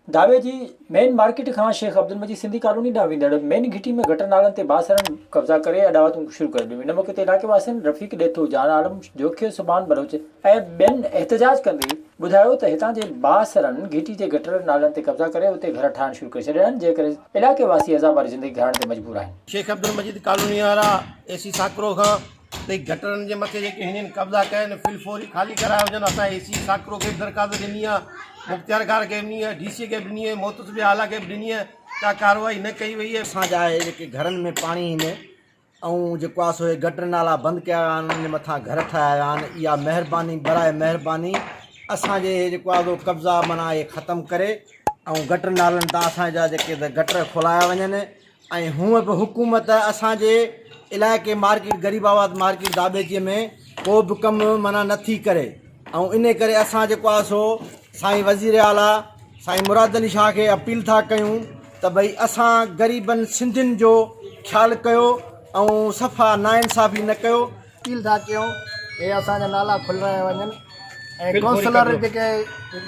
दावे जी main market खां शेख अब्दुल मजीद Sindhi colony ॾांहुं वेंदड़ मेन घिटी में गटर नालनि ते बासरनि कब्ज़ा करे अॾावतूं शुरू करे ॾिनियूं। इन मौक़े ते इलाइक़े वासियुनि रफ़ीक ॾेथो, जान आलम, जोखियो सुभान बलोच ऐं ॿियनि एहतजाज कंदे ॿुधायो त हितां जे बासरनि घिटी जे गटर नालनि ते कब्ज़ा करे उते घर ठाहिण शुरू करे छॾिया आहिनि, जंहिं करे इलाइक़े वासी अज़ाब वारी ज़िंदगी गुज़ारण ते मजबूर आहिनि। शेख अब्दुल मजीद कॉलोनी वारा एसी साकरो खां ते गटरनि जे मथे जेके हिननि कब्ज़ा कया आहिनि फिलफोरी खाली कराए वञनि। असां एसी साकरो खे बि दरख़्वास्त ॾिनी आहे, मुख़्तियार खार खे बि ॾिनी आहे, DC खे बि ॾिनी आहे, मोहतसिब आला खे बि ॾिनी आहे, का कार्रवाई न कई वई आहे। असांजा जेके घरनि में पाणी ईंदे ऐं जेको आहे सो गटर नाला बंदि कया विया आहिनि, उन मथां घर ठाहिया विया आहिनि। इहा महिरबानी बराए महिरबानी असांजे जेको आहे कब्ज़ा माना इहे ख़तमु करे ऐं गटर नालनि तां असांजा जेके गटर खोलाया वञनि। ऐं हूअं बि हुकूमत असांजे इलाइक़े मार्केट गरीबाबाद मार्केट दाबेचीअ में को बि कमु माना नथी करे। ऐं इन करे असां जेको आहे सो साईं वज़ीर आला साईं मुराद अली शाह खे अपील था कयूं त भई असां ग़रीबनि सिंधियुनि जो ख़्यालु कयो ऐं सफ़ा नाइंसाफ़ी न कयो। अपील था कयूं हे असांजा नाला खुलाया वञनि ऐं काउंसलर जेके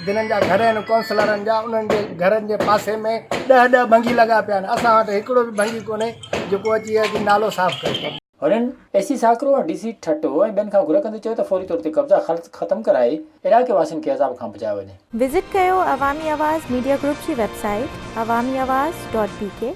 जिन्हनि जा घर आहिनि काउंसलरनि जा, उन्हनि जे घरनि जे पासे में 10 भंगी लॻा पिया आहिनि। असां वटि हिकिड़ो बि भंगी कोन्हे जेको अची अची नालो साफ़ करे। हुननि एसी साकरो ऐं DC ठटो ऐं ॿियनि खां घुर कंदे चयो त फौरी तौर ते कब्ज़ा ख़तमु कराए इलाइक़े वासियुनि खे अज़ाब खां बचायो वञे। विज़िट कयो अवामी आवाज़ मीडिया ग्रुप जी वेबसाइट awamiawaz.pk।